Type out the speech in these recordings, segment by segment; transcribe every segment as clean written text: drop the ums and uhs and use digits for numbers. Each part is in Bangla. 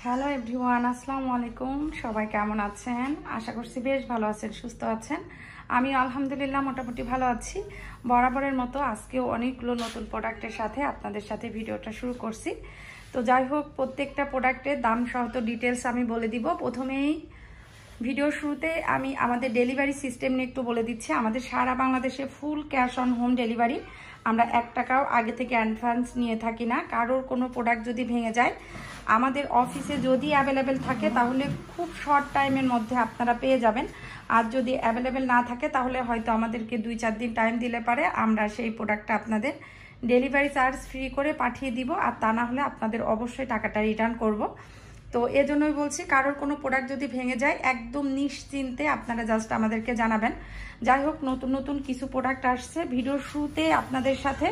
হ্যালো এভরিওয়ান, আসসালামু আলাইকুম। সবাই কেমন আছেন? আশা করছি বেশ ভালো আছেন, সুস্থ আছেন। আমি আলহামদুলিল্লাহ মোটামুটি ভালো আছি। বরাবরের মতো আজকেও অনেকগুলো নতুন প্রোডাক্টের সাথে আপনাদের সাথে ভিডিওটা শুরু করছি। তো যাই হোক, প্রত্যেকটা প্রোডাক্টের দাম সহ তো ডিটেলস আমি বলে দিব। প্রথমেই ভিডিও শুরুতে আমি আমাদের ডেলিভারি সিস্টেম নিয়ে একটু বলে দিচ্ছি। আমাদের সারা বাংলাদেশে full cash on home delivery. আমরা 1 টাকাও আগে থেকে অ্যাডভান্স নিয়ে থাকি না। কারোর কোনো প্রোডাক্ট যদি ভেঙে যায়, আমাদের অফিসে যদি অ্যাভেলেবেল থাকে তাহলে খুব শর্ট টাইমের মধ্যে আপনারা পেয়ে যাবেন। আর যদি অ্যাভেলেবেল না থাকে তাহলে হয়তো আমাদেরকে 2-4 দিন টাইম দিলে পারে আমরা সেই প্রোডাক্টটা আপনাদের ডেলিভারি চার্জ ফ্রি করে পাঠিয়ে দিব। আর তা না হলে আপনাদের অবশ্যই টাকাটা রিটার্ন করব। তো এজন্যই বলছি, কারোর কোনো প্রোডাক্ট যদি ভেঙে যায় একদম নিশ্চিন্তে আপনারা জাস্ট আমাদেরকে জানাবেন। যাই হোক, নতুন নতুন কিছু প্রোডাক্ট আসছে। ভিডিওর শুরুতে আপনাদের সাথে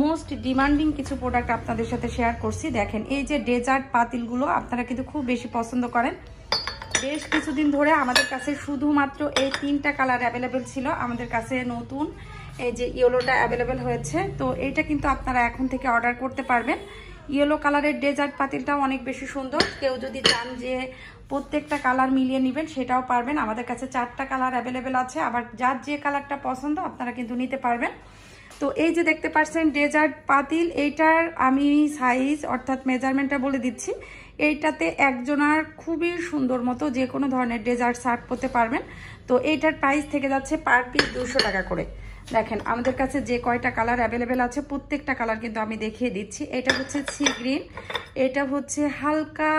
মোস্ট ডিমান্ডিং কিছু প্রোডাক্ট আপনাদের সাথে শেয়ার করছি। দেখেন, এই যে ডেজার্ট পাতিলগুলো আপনারা কিন্তু খুব বেশি পছন্দ করেন। বেশ কিছুদিন ধরে আমাদের কাছে শুধুমাত্র এই 3টা কালার অ্যাভেলেবেল ছিল। আমাদের কাছে নতুন এই যে ইয়েলোটা অ্যাভেলেবেল হয়েছে। তো এইটা কিন্তু আপনারা এখন থেকে অর্ডার করতে পারবেন। ইয়েলো কালারের ডেজার্ট পাতিলটাও অনেক বেশি সুন্দর। কেউ যদি চান যে প্রত্যেকটা কালার মিলিয়ে নেবেন সেটাও পারবেন। আমাদের কাছে 4টা কালার অ্যাভেলেবেল আছে। আবার যার যে কালারটা পছন্দ আপনারা কিন্তু নিতে পারবেন। তো এই যে দেখতে পাচ্ছেন ডেজার্ট পাতিল, এইটার আমি সাইজ অর্থাৎ মেজারমেন্টটা বলে দিচ্ছি। এইটাতে একজনার খুবই সুন্দর মতো যে কোনো ধরনের ডেজার্ট সার্ভ করতে পারবেন। তো এইটার প্রাইস থেকে যাচ্ছে পার পিস 200 টাকা করে। দেখেন, আমাদের কাছে যে কয়টা কালার অ্যাভেলেবেল আছে প্রত্যেকটা কালার কিন্তু আমি দেখিয়ে দিচ্ছি। এটা হচ্ছে সি গ্রিন, এটা হচ্ছে হালকা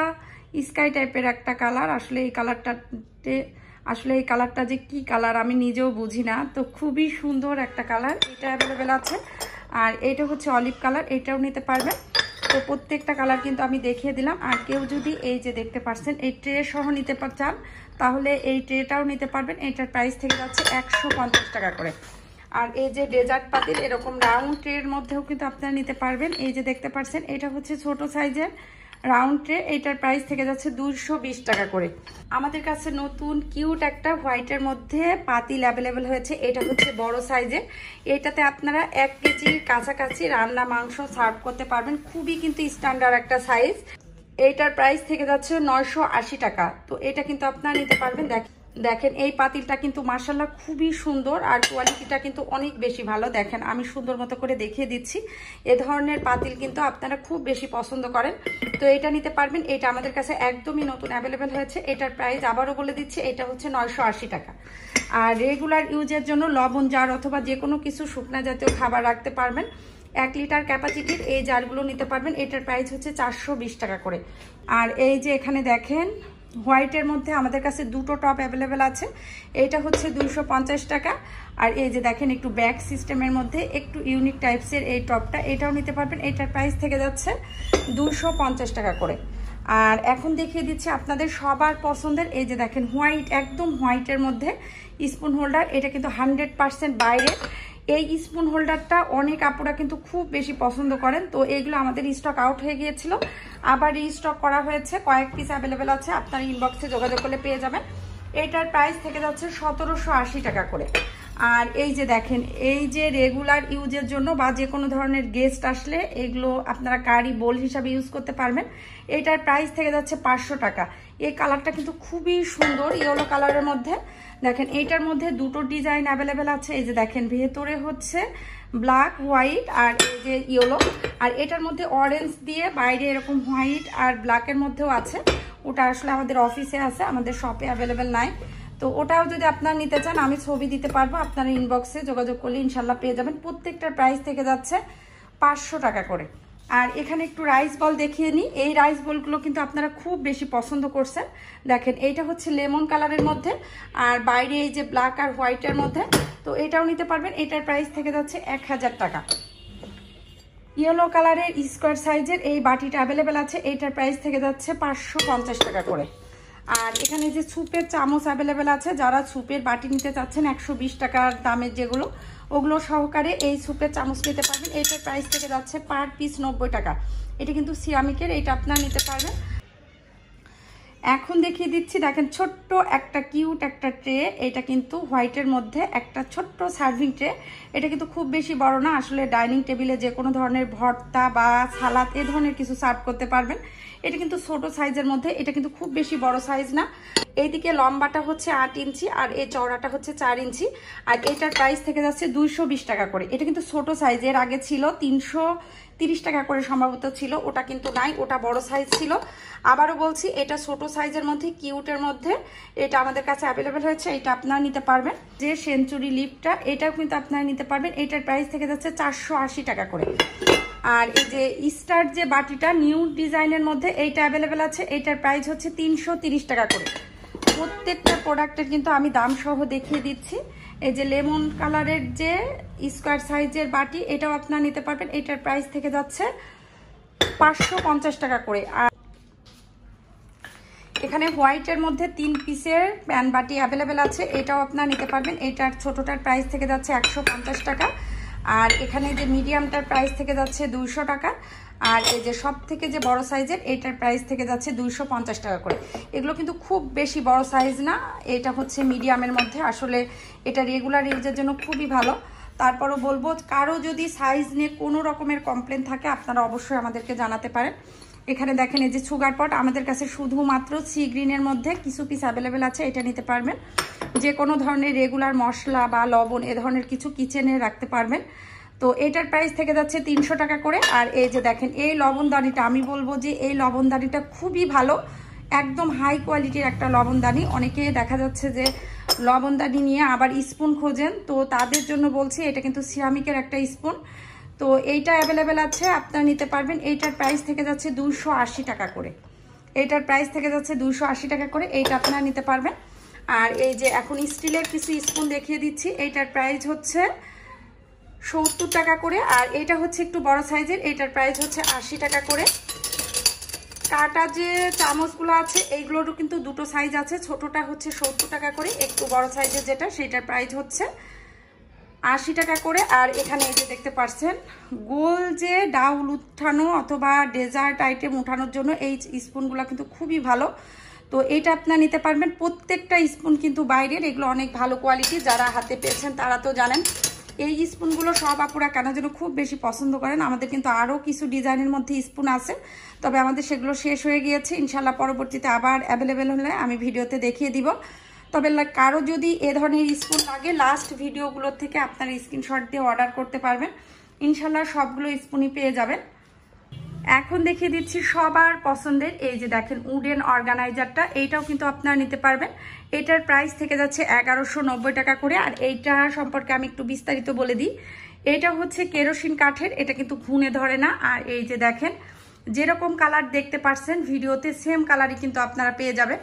স্কাই টাইপের একটা কালার। আসলে এই কালারটা যে কি কালার আমি নিজেও বুঝি না। তো খুবই সুন্দর একটা কালার, এটা অ্যাভেলেবেল আছে। আর এটা হচ্ছে অলিভ কালার, এটাও নিতে পারবেন। তো প্রত্যেকটা কালার কিন্তু আমি দেখিয়ে দিলাম। আর কেউ যদি এই যে দেখতে পাচ্ছেন এই ট্রে সহ নিতে চান তাহলে এই ট্রেটাও নিতে পারবেন। এটার প্রাইস থেকে যাচ্ছে 150 টাকা করে। আর এই যে ডেজার্ট পাতিল এরকম রাউন্ড ট্রের মধ্যেও কিন্তু আপনারা নিতে পারবেন। এই যে দেখতে পাচ্ছেন এটা হচ্ছে ছোট সাইজের রাউন্ড ট্রে, এইটার প্রাইস থেকে যাচ্ছে 220 টাকা করে। আমাদের কাছে নতুন কিউট একটা হোয়াইটের মধ্যে পাতিল অ্যাভেলেবেল হয়েছে। এটা হচ্ছে বড় সাইজের। এটাতে আপনারা 1 কেজির কাছাকাছি রান্না মাংস সার্ভ করতে পারবেন। খুবই কিন্তু স্ট্যান্ডার্ড একটা সাইজ। এইটার প্রাইস থেকে যাচ্ছে 980 টাকা। তো এটা কিন্তু আপনারা নিতে পারবেন। দেখেন এই পাতিলটা কিন্তু মাশাআল্লাহ খুবই সুন্দর আর কোয়ালিটিটা কিন্তু অনেক বেশি ভালো। দেখেন, আমি সুন্দর মতো করে দেখিয়ে দিচ্ছি। এ ধরনের পাতিল কিন্তু আপনারা খুব বেশি পছন্দ করেন। তো এটা নিতে পারবেন। এটা আমাদের কাছে একদমই নতুন অ্যাভেলেবেল হয়েছে। এটার প্রাইস আবারও বলে দিচ্ছি, এটা হচ্ছে 980 টাকা। আর রেগুলার ইউজের জন্য লবণ জার অথবা যে কোনো কিছু শুকনা জাতীয় খাবার রাখতে পারবেন। 1 লিটার ক্যাপাসিটির এই জারগুলো নিতে পারবেন। এটার প্রাইস হচ্ছে 420 টাকা করে। আর এই যে এখানে দেখেন হোয়াইটের মধ্যে আমাদের কাছে 2টো টপ অ্যাভেলেবেল আছে। এইটা হচ্ছে 250 টাকা। আর এই যে দেখেন একটু ব্যাক সিস্টেমের মধ্যে একটু ইউনিক টাইপসের এই টপটা, এটাও নিতে পারবেন। এটার প্রাইস থেকে যাচ্ছে 250 টাকা করে। আর এখন দেখিয়ে দিচ্ছি আপনাদের সবার পছন্দের এই যে দেখেন হোয়াইট, একদম হোয়াইটের মধ্যে স্পুন হোল্ডার। এটা কিন্তু 100% বাইরে। এই স্পুন হোল্ডারটা অনেক আপুরা কিন্তু খুব বেশি পছন্দ করেন। তো এইগুলো আমাদের স্টক আউট হয়ে গিয়েছিল, আবার রিস্টক করা হয়েছে। কয়েক পিস অ্যাভেলেবেল আছে, আপনারা ইনবক্সে যোগাযোগ করলে পেয়ে যাবেন। এটার প্রাইস থেকে যাচ্ছে 1780 টাকা করে। আর এই যে দেখেন, এই যে রেগুলার ইউজের জন্য বা যে কোনো ধরনের গেস্ট আসলে এগুলো আপনারা কারি বোল হিসাবে ইউজ করতে পারবেন। এটার প্রাইস থেকে যাচ্ছে 500 টাকা। এই কালারটা কিন্তু খুবই সুন্দর, ইয়েলো কালারের মধ্যে। দেখেন, এইটার মধ্যে 2টো ডিজাইন অ্যাভেলেবেল আছে। এই যে দেখেন, ভেতরে হচ্ছে ব্ল্যাক হোয়াইট আর এই যে ইয়েলো। আর এটার মধ্যে অরেঞ্জ দিয়ে বাইরে এরকম হোয়াইট আর ব্ল্যাকের মধ্যেও আছে। ওটা আসলে আমাদের অফিসে আছে, আমাদের শপে অ্যাভেলেবেল নাই। তো ওটাও যদি আপনারা নিতে চান আমি ছবি দিতে পারবো, আপনারা ইনবক্সে যোগাযোগ করলে ইনশাল্লাহ পেয়ে যাবেন। প্রত্যেকটার প্রাইস থেকে যাচ্ছে 500 টাকা করে। আর এখানে একটু রাইস বল দেখিয়ে নিই। এই রাইস বলগুলো কিন্তু আপনারা খুব বেশি পছন্দ করছেন। দেখেন, এইটা হচ্ছে লেমন কালারের মধ্যে আর বাইরে এই যে ব্ল্যাক আর হোয়াইটের মধ্যে। তো এটাও নিতে পারবেন। এটার প্রাইস থেকে যাচ্ছে 1000 টাকা। ইয়েলো কালারের স্কোয়ার সাইজের এই বাটিটা অ্যাভেলেবেল আছে। এইটার প্রাইস থেকে যাচ্ছে 550 টাকা করে। আর এখানে যে সুপের চামচ অ্যাভেলেবেল আছে, যারা সুপের বাটি নিতে চাচ্ছেন 120 টাকার দামের যেগুলো, ওগুলো সহকারে এই সুপের চামচ নিতে পারবেন। এইটার প্রাইস থেকে যাচ্ছে পার পিস 90 টাকা। এটা কিন্তু সিরামিকের, এটা আপনারা নিতে পারবেন। এখন দেখিয়ে দিচ্ছি, দেখেন ছোট্ট একটা কিউট একটা ট্রে। এটা কিন্তু হোয়াইটের মধ্যে একটা ছোট্ট সার্ভিং ট্রে। এটা কিন্তু খুব বেশি বড় না, আসলে ডাইনিং টেবিলে যে কোনো ধরনের ভর্তা বা সালাদ এ ধরনের কিছু সার্ভ করতে পারবেন। এটা কিন্তু ছোট সাইজের মধ্যে, এটা কিন্তু খুব বেশি বড় সাইজ না। এইদিকে লম্বাটা হচ্ছে 8 ইঞ্চি আর এই চওড়াটা হচ্ছে 4 ইঞ্চি। আর এটার প্রাইস থেকে যাচ্ছে 220 টাকা করে। এটা কিন্তু ছোট সাইজের, আগে ছিল 330 টাকা করে সম্ভবত ছিল, ওটা কিন্তু নাই, ওটা বড় সাইজ ছিল। আবারও বলছি, এটা ছোট সাইজের মধ্যে কিউটের মধ্যে এটা আমাদের কাছে অ্যাভেলেবেল হয়েছে, এটা আপনারা নিতে পারবেন। যে সেঞ্চুরি লিপটা, এটাও কিন্তু আপনারা নিতে পারবেন। এটার প্রাইস থেকে যাচ্ছে 480 টাকা করে। আর এই যে স্টার যে বাটিটা নিউ ডিজাইনের মধ্যে, এইটা অ্যাভেলেবেল আছে, এটার প্রাইস হচ্ছে 330 টাকা করে। প্রত্যেকটা প্রোডাক্টের কিন্তু আমি দাম সহ দেখিয়ে দিচ্ছি। এই যে লেমন কালারের যে স্কোয়ার সাইজের বাটি, এটাও আপনারা নিতে পারবেন। এটার প্রাইস থেকে যাচ্ছে 550 টাকা করে। আর এখানে হোয়াইটের মধ্যে 3 পিসের প্যান বাটি অ্যাভেলেবেল আছে, এটাও আপনারা নিতে পারবেন। এটার ছোটটার প্রাইস থেকে যাচ্ছে 150 টাকা। আর এখানে যে মিডিয়ামটার প্রাইস থেকে যাচ্ছে 200 টাকা। আর এই যে সব থেকে যে বড় সাইজের, এটার প্রাইস থেকে যাচ্ছে 250 টাকা করে। এগুলো কিন্তু খুব বেশি বড় সাইজ না, এটা হচ্ছে মিডিয়ামের মধ্যে। আসলে এটা রেগুলার ইউজের জন্য খুবই ভালো। তারপরও বলবো, কারো যদি সাইজ নিয়ে কোনো রকমের কমপ্লেন থাকে আপনারা অবশ্যই আমাদেরকে জানাতে পারেন। এখানে দেখেন এই যে সুগার পট, আমাদের কাছে শুধুমাত্র সি গ্রিনের মধ্যে কিছু পিস অ্যাভেলেবেল আছে, এটা নিতে পারবেন। যে কোনো ধরনের রেগুলার মশলা বা লবণ এ ধরনের কিছু কিচেনে রাখতে পারবেন। তো এটার প্রাইস থেকে যাচ্ছে 300 টাকা করে। আর এই যে দেখেন এই লবণদানিটা, আমি বলবো যে এই লবণদানিটা খুবই ভালো, একদম হাই কোয়ালিটির একটা লবণদানি। অনেকে দেখা যাচ্ছে যে লবণদানি নিয়ে আবার স্পুন খোঁজেন, তো তাদের জন্য বলছি, এটা কিন্তু সিরামিকের একটা স্পুন। তো এইটা অ্যাভেলেবেল আছে, আপনারা নিতে পারবেন। এইটার প্রাইস থেকে যাচ্ছে 280 টাকা করে। এইটার প্রাইস থেকে যাচ্ছে 280 টাকা করে, এইটা আপনারা নিতে পারবেন। আর এই যে এখন স্টিলের কিছু স্পুন দেখিয়ে দিচ্ছি, এইটার প্রাইস হচ্ছে 70 টাকা করে। আর এটা হচ্ছে একটু বড় সাইজের, এইটার প্রাইস হচ্ছে 80 টাকা করে। কাটা যে চামচগুলো আছে এইগুলোরও কিন্তু দুটো সাইজ আছে, ছোটটা হচ্ছে 70 টাকা করে, একটু বড় সাইজের যেটা সেটার প্রাইস হচ্ছে 80 টাকা করে। আর এখানে এই যে দেখতে পাচ্ছেন গোল যে ডাউল উঠানো অথবা ডেজার্ট আইটেম উঠানোর জন্য এই স্পুনগুলো কিন্তু খুবই ভালো। তো এইটা আপনারা নিতে পারবেন। প্রত্যেকটা স্পুন কিন্তু বাইরের, এগুলো অনেক ভালো কোয়ালিটি, যারা হাতে পেয়েছেন তারা তো জানেন। এই স্পুনগুলো সব আপুরা কেন যেন খুব বেশি পছন্দ করেন। আমাদের কিন্তু আরও কিছু ডিজাইনের মধ্যে স্পুন আছে, তবে আমাদের সেগুলো শেষ হয়ে গিয়েছে। ইনশাল্লাহ পরবর্তীতে আবার অ্যাভেলেবেল হলে আমি ভিডিওতে দেখিয়ে দিব। তবে কারো যদি এ ধরনের স্পুন লাগে, লাস্ট ভিডিওগুলোর থেকে আপনারা স্ক্রিনশট দিয়ে অর্ডার করতে পারবেন। ইনশাল্লাহ সবগুলো স্পুনই পেয়ে যাবেন। এখন দেখিয়ে দিচ্ছি সবার পছন্দের এই যে দেখেন উডেন অর্গানাইজারটা, এইটাও কিন্তু আপনারা নিতে পারবেন। এটার প্রাইস থেকে যাচ্ছে 1190 টাকা করে। আর এইটা সম্পর্কে আমি একটু বিস্তারিত বলে দিই। এটা হচ্ছে কেরোসিন কাঠের, এটা কিন্তু ঘুনে ধরে না। আর এই যে দেখেন যেরকম কালার দেখতে পাচ্ছেন ভিডিওতে, সেম কালারই কিন্তু আপনারা পেয়ে যাবেন।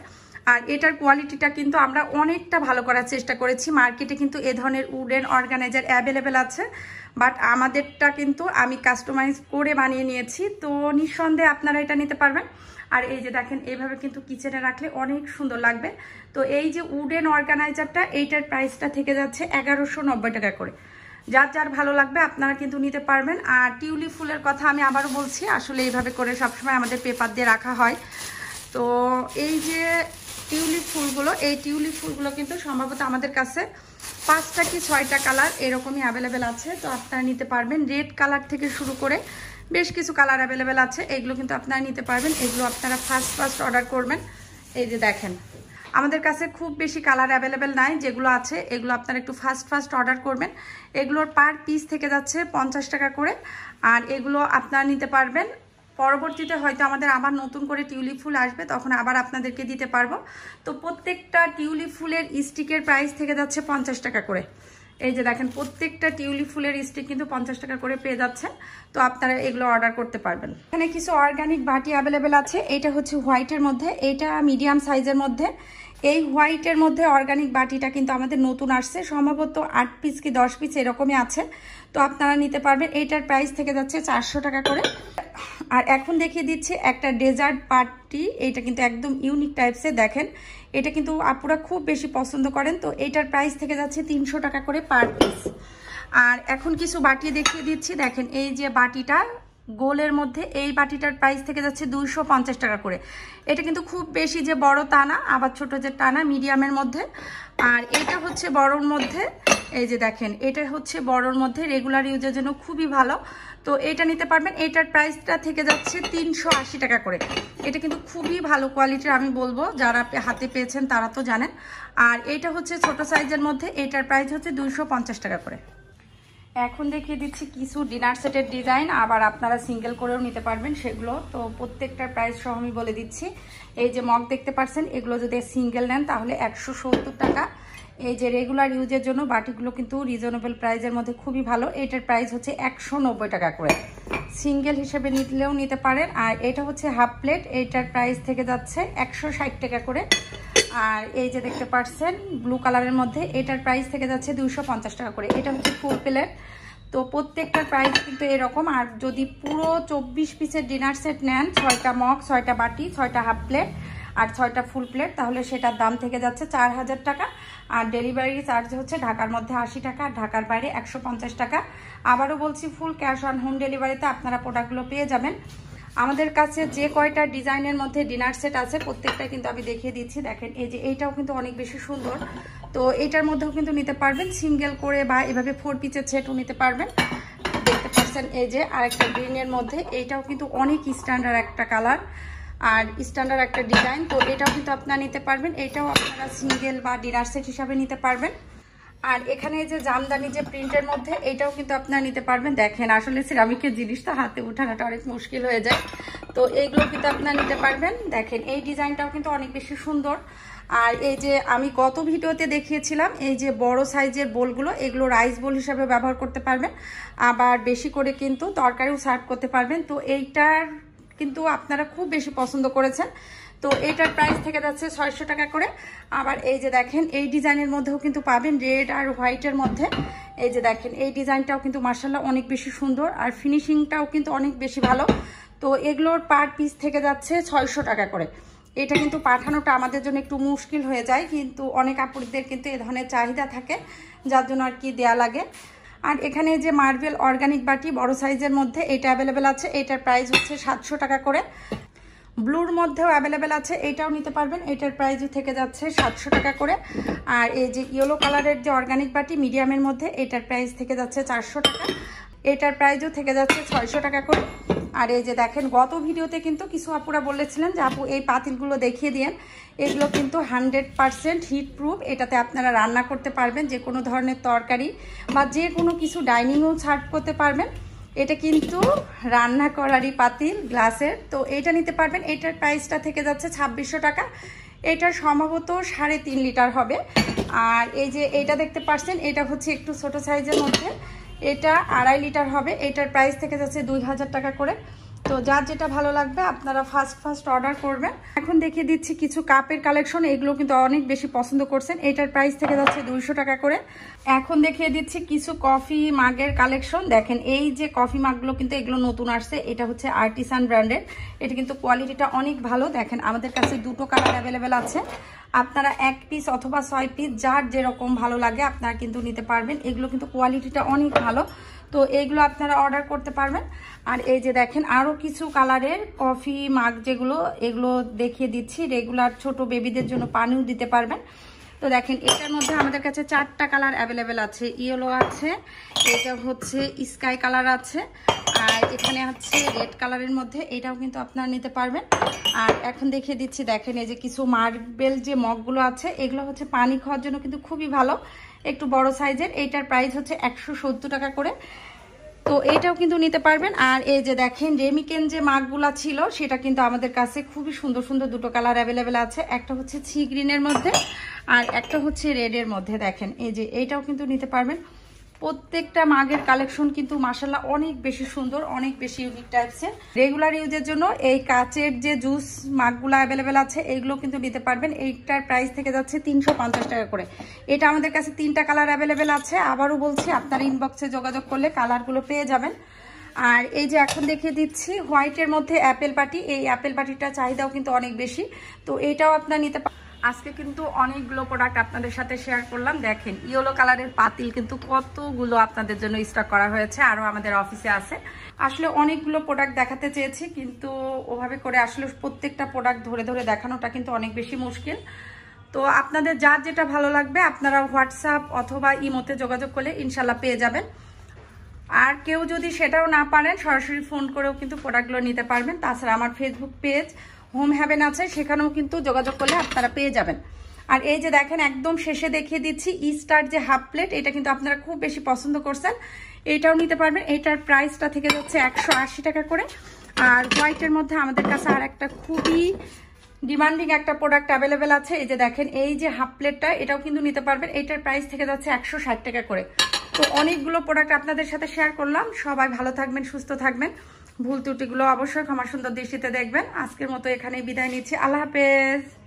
আর এটার কোয়ালিটিটা কিন্তু আমরা অনেকটা ভালো করার চেষ্টা করেছি। মার্কেটে কিন্তু এ ধরনের উডেন অর্গানাইজার অ্যাভেলেবেল আছে, বাট আমাদেরটা কিন্তু আমি কাস্টমাইজ করে বানিয়ে নিয়েছি। তো নিঃসন্দেহে আপনারা এটা নিতে পারবেন। আর এই যে দেখেন এইভাবে কিন্তু কিচেনে রাখলে অনেক সুন্দর লাগবে। তো এই যে উডেন অর্গানাইজারটা, এইটার প্রাইসটা থেকে যাচ্ছে 1190 টাকা করে। যার যার ভালো লাগবে আপনারা কিন্তু নিতে পারবেন। আর টিউলিপ ফুলের কথা আমি আবারও বলছি, আসলে এইভাবে করে সবসময় আমাদের পেপার দিয়ে রাখা হয়। তো এই যে টিউলিপ ফুলগুলো, এই টিউলিপ ফুলগুলো কিন্তু সম্ভবত আমাদের কাছে 5টা কি 6টা কালার এরকমই অ্যাভেলেবেল আছে। তো আপনারা নিতে পারবেন। রেড কালার থেকে শুরু করে বেশ কিছু কালার অ্যাভেলেবেল আছে, এগুলো কিন্তু আপনারা নিতে পারবেন। এগুলো আপনারা ফার্স্ট অর্ডার করবেন। এই যে দেখেন আমাদের কাছে খুব বেশি কালার অ্যাভেলেবেল নাই, যেগুলো আছে এগুলো আপনারা একটু ফার্স্ট অর্ডার করবেন। এগুলোর পার পিস থেকে যাচ্ছে 50 টাকা করে। আর এগুলো আপনারা নিতে পারবেন। পরবর্তীতে হয়তো আমাদের আবার নতুন করে টিউলিপ ফুল আসবে, তখন আবার আপনাদেরকে দিতে পারবো। তো প্রত্যেকটা টিউলিপ ফুলের স্টিকের প্রাইস থেকে যাচ্ছে 50 টাকা করে। এই যে দেখেন প্রত্যেকটা টিউলিপ ফুলের স্টিক কিন্তু 50 টাকা করে পেয়ে যাচ্ছেন। তো আপনারা এগুলো অর্ডার করতে পারবেন। এখানে কিছু অর্গানিক বাটি অ্যাভেলেবেল আছে। এটা হচ্ছে হোয়াইটের মধ্যে, এটা মিডিয়াম সাইজের মধ্যে। এই হোয়াইটের মধ্যে অর্গানিক বাটিটা কিন্তু আমাদের নতুন আসছে, সম্ভবত 8 পিস কি 10 পিস এরকমই আছে। তো আপনারা নিতে পারবেন। এইটার প্রাইস থেকে যাচ্ছে 400 টাকা করে। আর এখন দেখিয়ে দিচ্ছি একটা ডেজার্ট পার্টি, এটা কিন্তু একদম ইউনিক টাইপসের। দেখেন এটা কিন্তু আপুরা খুব বেশি পছন্দ করেন। তো এটার প্রাইস থেকে যাচ্ছে 300 টাকা করে পার পিস। আর এখন কিছু বাটি দেখিয়ে দিচ্ছি। দেখেন এই যে বাটিটা গোলের মধ্যে, এই বাটিটার প্রাইস থেকে যাচ্ছে 250 টাকা করে। এটা কিন্তু খুব বেশি যে বড় তা না, আবার ছোট যে তা না, মিডিয়ামের মধ্যে। আর এটা হচ্ছে বড়র মধ্যে। এই যে দেখেন এটা হচ্ছে বড়র মধ্যে, রেগুলার ইউজের জন্য খুবই ভালো। তো এটা নিতে পারবেন। এটার প্রাইসটা থেকে যাচ্ছে 380 টাকা করে। এটা কিন্তু খুবই ভালো কোয়ালিটির, আমি বলবো যারা হাতে পেয়েছেন তারা তো জানেন। আর এটা হচ্ছে ছোট সাইজের মধ্যে, এটার প্রাইস হচ্ছে 250 টাকা করে। এখন দেখিয়ে দিচ্ছি কিছু ডিনার সেটের ডিজাইন, আবার আপনারা সিঙ্গেল করেও নিতে পারবেন সেগুলো। তো প্রত্যেকটার প্রাইস সহ আমি বলে দিচ্ছি। এই যে মগ দেখতে পাচ্ছেন, এগুলো যদি সিঙ্গেল নেন তাহলে 170 টাকা। এই যে রেগুলার ইউজের জন্য বাটিগুলো কিন্তু রিজনেবল প্রাইসের মধ্যে খুবই ভালো। এটার প্রাইস হচ্ছে 190 টাকা করে। সিঙ্গেল হিসেবে নিলেও নিতে পারেন। আর এটা হচ্ছে হাফ প্লেট, এইটার প্রাইস থেকে যাচ্ছে 160 টাকা করে। আর এই যে দেখতে পাচ্ছেন ব্লু কালারের মধ্যে, এটার প্রাইস থেকে যাচ্ছে 250 টাকা করে। এটা হচ্ছে ফুল প্লেট। তো প্রত্যেকটার প্রাইস কিন্তু এরকম। আর যদি পুরো 24 পিসের ডিনার সেট নেন, 6টা মগ, 6টা বাটি, 6টা হাফ প্লেট আর 6টা ফুল প্লেট, তাহলে সেটার দাম থেকে যাচ্ছে 4000 টাকা। আর ডেলিভারি চার্জ হচ্ছে ঢাকার মধ্যে 80 টাকা, আর ঢাকার বাইরে 150 টাকা। আবারও বলছি, ফুল ক্যাশ অন হোম ডেলিভারিতে আপনারা প্রোডাক্টগুলো পেয়ে যাবেন। আমাদের কাছে যে কয়টা ডিজাইনের মধ্যে ডিনার সেট আছে প্রত্যেকটা কিন্তু আমি দেখিয়ে দিচ্ছি। দেখেন এই যে এইটাও কিন্তু অনেক বেশি সুন্দর। তো এটার মধ্যেও কিন্তু নিতে পারবেন সিঙ্গেল করে, বা এভাবে 4 পিসের সেটও নিতে পারবেন। দেখতে পাচ্ছেন এই যে আরেকটা গ্রিনের মধ্যে, এইটাও কিন্তু অনেক স্ট্যান্ডার্ড একটা কালার আর স্ট্যান্ডার্ড একটা ডিজাইন। তো এটাও কিন্তু আপনারা নিতে পারবেন। এটাও আপনারা সিঙ্গেল বা ডিনার সেট হিসাবে নিতে পারবেন। আর এখানে যে জামদানি যে প্রিন্টের মধ্যে, এটাও কিন্তু আপনারা নিতে পারবেন। দেখেন আসলে সিরামিকের জিনিস তো হাতে উঠানোটা অনেক মুশকিল হয়ে যায়। তো এইগুলো কিন্তু আপনারা নিতে পারবেন। দেখেন এই ডিজাইনটাও কিন্তু অনেক বেশি সুন্দর। আর এই যে আমি গত ভিডিওতে দেখিয়েছিলাম এই যে বড় সাইজের বোলগুলো, এগুলো রাইস বোল হিসাবে ব্যবহার করতে পারবেন, আবার বেশি করে কিন্তু তরকারিও সার্ভ করতে পারবেন। তো এইটার কিন্তু আপনারা খুব বেশি পছন্দ করেছেন। তো এটার প্রাইস থেকে যাচ্ছে 600 টাকা করে। আবার এই যে দেখেন এই ডিজাইনের মধ্যেও কিন্তু পাবেন রেড আর হোয়াইটের মধ্যে। এই যে দেখেন এই ডিজাইনটাও কিন্তু মার্শাল্লাহ অনেক বেশি সুন্দর, আর ফিনিশিংটাও কিন্তু অনেক বেশি ভালো। তো এগুলোর পার পিস থেকে যাচ্ছে 600 টাকা করে। এটা কিন্তু পাঠানোটা আমাদের জন্য একটু মুশকিল হয়ে যায়, কিন্তু অনেক আপুদের কিন্তু এ ধরনের চাহিদা থাকে, যার জন্য আর কি দেয়া লাগে। আর এখানে যে মার্বেল অর্গানিক বাটি বড় সাইজের মধ্যে, এটা অ্যাভেলেবেল আছে। এটার প্রাইস হচ্ছে 700 টাকা করে। ব্লুর মধ্যেও অ্যাভেলেবেল আছে, এটাও নিতে পারবেন। এটার প্রাইসও থেকে যাচ্ছে 700 টাকা করে। আর এই যে ইয়েলো কালারের যে অর্গানিক বাটি মিডিয়ামের মধ্যে, এটার প্রাইস থেকে যাচ্ছে 400 টাকা। এটার প্রাইসও থেকে যাচ্ছে 600 টাকা করে। আর এই যে দেখেন গত ভিডিওতে কিন্তু কিছু আপুরা বলেছিলেন যে আপু এই পাতিলগুলো দেখিয়ে দিয়েন। এগুলো কিন্তু 100% হিট প্রুফ। এটাতে আপনারা রান্না করতে পারবেন, যে কোনো ধরনের তরকারি বা যে কোনো কিছু ডাইনিংও সার্ভ করতে পারবেন। এটা কিন্তু রান্না করারই পাতিল গ্লাসের। তো এটা নিতে পারবেন। এটার প্রাইসটা থেকে যাচ্ছে 2600 টাকা। এটা সম্ভবত 3.5 লিটার হবে। আর এই যে এটা দেখতে পাচ্ছেন, এটা হচ্ছে একটু ছোট সাইজের মধ্যে, এটা 2.5 লিটার হবে। এটার প্রাইস থেকে যাচ্ছে 2000 টাকা করে। তো যার যেটা ভালো লাগবে আপনারা ফার্স্ট অর্ডার করবেন। এখন দেখিয়ে দিচ্ছি কিছু কাপের কালেকশন, এগুলো কিন্তু অনেক বেশি পছন্দ করছেন। এটার প্রাইস থেকে যাচ্ছে 200 টাকা করে। এখন দেখিয়ে দিচ্ছি কিছু কফি মাগের কালেকশন। দেখেন এই যে কফি মাগগুলো কিন্তু এগুলো নতুন আসছে, এটা হচ্ছে আর্টিসান ব্র্যান্ডের। এটা কিন্তু কোয়ালিটিটা অনেক ভালো। দেখেন আমাদের কাছে দুটো কালার অ্যাভেলেবেল আছে, আপনারা 1 পিস অথবা 6 পিস যার যেরকম ভালো লাগে আপনারা কিন্তু নিতে পারবেন। এগুলো কিন্তু কোয়ালিটিটা অনেক ভালো, তো এইগুলো আপনারা অর্ডার করতে পারবেন। আর এই যে দেখেন আরও কিছু কালারের কফি মাগ যেগুলো, এগুলো দেখিয়ে দিচ্ছি। রেগুলার ছোট বেবিদের জন্য পানিও দিতে পারবেন। তো দেখেন এটার মধ্যে আমাদের কাছে 4টা কালার অ্যাভেলেবেল আছে। ইয়েলো আছে, এটা হচ্ছে স্কাই কালার আছে, আর এখানে হচ্ছে রেড কালারের মধ্যে, এটাও কিন্তু আপনারা নিতে পারবেন। আর এখন দেখিয়ে দিচ্ছি, দেখেন এই যে কিছু মার্বেল যে মগগুলো আছে, এগুলো হচ্ছে পানি খাওয়ার জন্য কিন্তু খুবই ভালো, একটু বড় সাইজের। এইটার প্রাইস হচ্ছে 170 টাকা করে। তো এটাও কিন্তু নিতে পারবেন। আর এই যে দেখেন রেমিকেন যে মাগগুলা ছিল, সেটা কিন্তু আমাদের কাছে খুবই সুন্দর সুন্দর দুটো কালার অ্যাভেলেবেল আছে। একটা হচ্ছে সি গ্রিনের মধ্যে আর একটা হচ্ছে রেডের মধ্যে। দেখেন এই যে এইটাও কিন্তু নিতে পারবেন। প্রত্যেকটা মাগের কালেকশন কিন্তু মাশাআল্লাহ অনেক বেশি সুন্দর, অনেক বেশি ইউনিক টাইপসের। রেগুলার ইউজের জন্য এই কাচের যে জুস মাগগুলো অ্যাভেলেবেল আছে, এইগুলো কিন্তু নিতে পারবেন। এইটার প্রাইস থেকে যাচ্ছে 350 টাকা করে। এটা আমাদের কাছে 3টা কালার অ্যাভেলেবেল আছে। আবারও বলছি, আপনার ইনবক্সে যোগাযোগ করলে কালারগুলো পেয়ে যাবেন। আর এই যে এখন দেখিয়ে দিচ্ছি হোয়াইটের মধ্যে অ্যাপেল পাটি। এই অ্যাপেল পাটিটার চাহিদাও কিন্তু অনেক বেশি, তো এটাও আপনার নিতে পারেন। আজকে কিন্তু অনেকগুলো প্রোডাক্ট আপনাদের সাথে শেয়ার করলাম। দেখেন ইয়েলো কালারের পাতিল কিন্তু কতগুলো আপনাদের জন্য স্টক করা হয়েছে, আরও আমাদের অফিসে আছে। আসলে অনেকগুলো প্রোডাক্ট দেখাতে চেয়েছি, কিন্তু ওভাবে করে আসলে প্রত্যেকটা প্রোডাক্ট ধরে ধরে দেখানোটা কিন্তু অনেক বেশি মুশকিল। তো আপনাদের যার যেটা ভালো লাগবে আপনারা হোয়াটসঅ্যাপ অথবা ইমোতে যোগাযোগ করলে ইনশাল্লাহ পেয়ে যাবেন। আর কেউ যদি সেটাও না পারেন সরাসরি ফোন করেও কিন্তু প্রোডাক্টগুলো নিতে পারবেন। তাছাড়া আমার ফেসবুক পেজ হোম হ্যাভেন আছে, সেখানেও কিন্তু যোগাযোগ করলে আপনারা পেয়ে যাবেন। আর এই যে দেখেন একদম শেষে দেখিয়ে দিচ্ছি স্টার যে হাফ প্লেট, এটা কিন্তু আপনারা খুব বেশি পছন্দ করছেন, এইটাও নিতে পারবেন। এইটার প্রাইসটা থেকে যাচ্ছে 180 টাকা করে। আর হোয়াইটের মধ্যে আমাদের কাছে আর একটা খুবই ডিমান্ডিং একটা প্রোডাক্ট অ্যাভেলেবেল আছে। এই যে দেখেন এই যে হাফ প্লেটটা, এটাও কিন্তু নিতে পারবেন। এইটার প্রাইস থেকে যাচ্ছে 160 টাকা করে। তো অনেকগুলো প্রোডাক্ট আপনাদের সাথে শেয়ার করলাম। সবাই ভালো থাকবেন, সুস্থ থাকবেন। ভুল ত্রুটিগুলো অবশ্যই ক্ষমা সুন্দর দৃষ্টিতে দেখবেন। আজকের মতো এখানেই বিদায় নিচ্ছি। আল্লাহ হাফেজ।